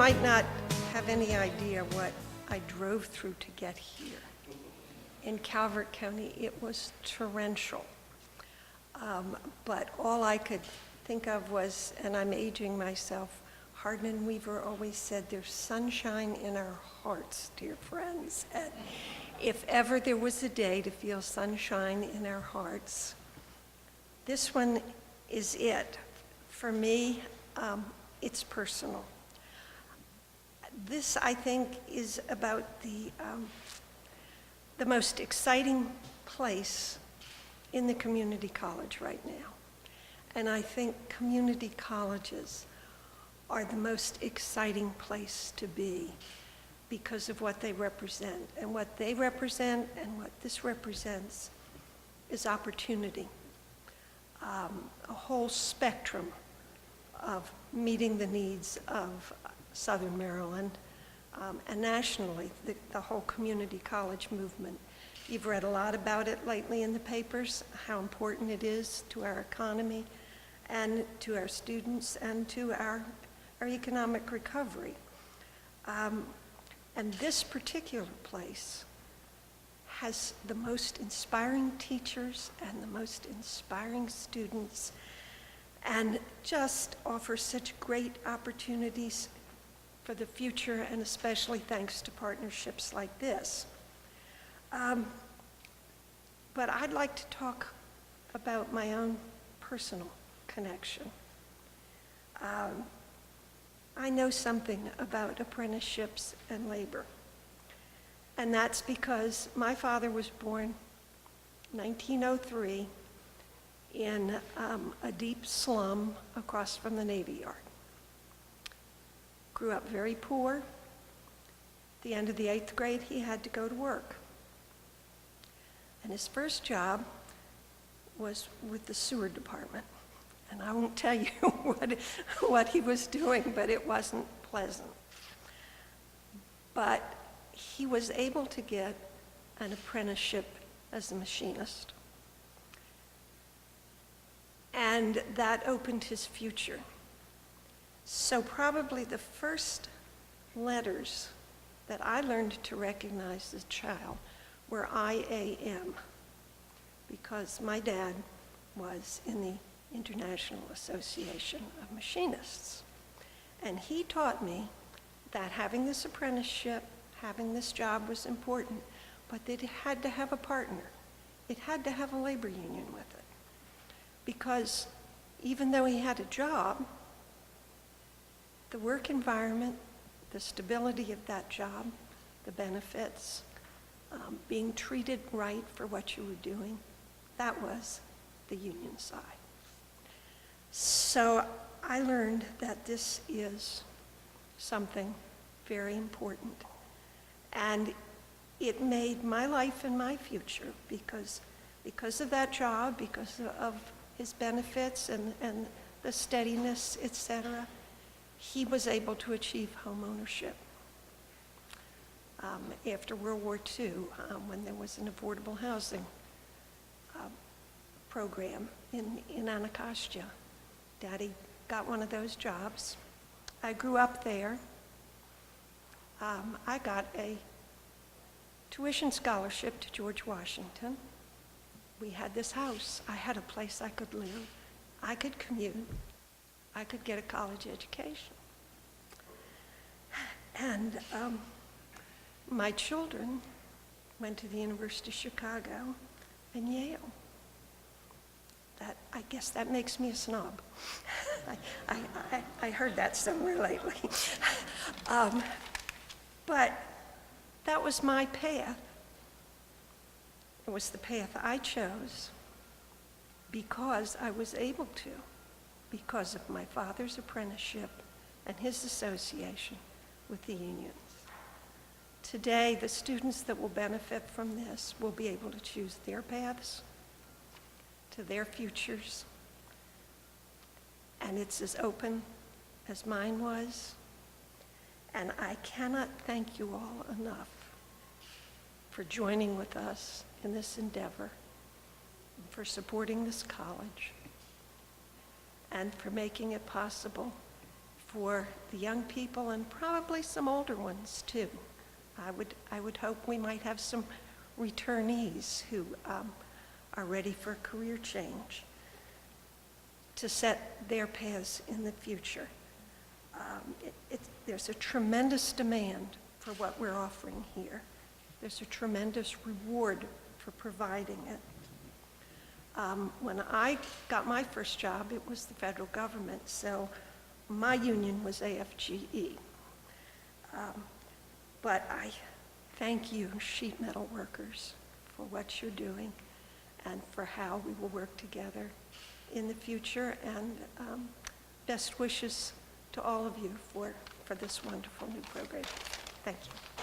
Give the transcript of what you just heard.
might not have any idea what I drove through to get here. In Calvert County, it was torrential. But all I could think of was, and I'm aging myself, Hardin and Weaver always said, there's sunshine in our hearts, dear friends. And if ever there was a day to feel sunshine in our hearts, this one is it. For me, it's personal. This, I think, is about the most exciting place in the community college right now. And I think community colleges are the most exciting place to be because of what they represent. And what they represent and what this represents is opportunity. A whole spectrum of meeting the needs of Southern Maryland, and nationally, the whole community college movement. You've read a lot about it lately in the papers, how important it is to our economy and to our students and to our economic recovery. And this particular place has the most inspiring teachers and the most inspiring students and just offers such great opportunities for the future, and especially thanks to partnerships like this. But I'd like to talk about my own personal connection. I know something about apprenticeships and labor, and that's because my father was born 1903 in a deep slum across from the Navy Yard. Grew up very poor. At the end of the 8th grade, he had to go to work. And his first job was with the sewer department. And I won't tell you what he was doing, but it wasn't pleasant. But he was able to get an apprenticeship as a machinist. And that opened his future. So probably the first letters that I learned to recognize as a child were I-A-M, because my dad was in the International Association of Machinists. And he taught me that having this apprenticeship, having this job was important, but that it had to have a partner. It had to have a labor union with it. Because even though he had a job, the work environment, the stability of that job, the benefits, being treated right for what you were doing, that was the union side. So I learned that this is something very important. And it made my life and my future because of that job, because of his benefits and the steadiness, etc. He was able to achieve home ownership. After World War II, when there was an affordable housing program in Anacostia, Daddy got one of those jobs. I grew up there. I got a tuition scholarship to George Washington. We had this house. I had a place I could live. I could commute. I could get a college education. And my children went to the University of Chicago and Yale. I guess that makes me a snob. I heard that somewhere lately. But that was my path. It was the path I chose because I was able to, because of my father's apprenticeship and his association with the unions. Today, the students that will benefit from this will be able to choose their paths to their futures, and it's as open as mine was. And I cannot thank you all enough for joining with us in this endeavor, for supporting this college, and for making it possible for the young people and probably some older ones too. I would hope we might have some returnees who are ready for a career change to set their paths in the future. There's a tremendous demand for what we're offering here. There's a tremendous reward for providing it. When I got my first job, it was the federal government, so my union was AFGE. But I thank you, sheet metal workers, for what you're doing and for how we will work together in the future, and best wishes to all of you for this wonderful new program. Thank you.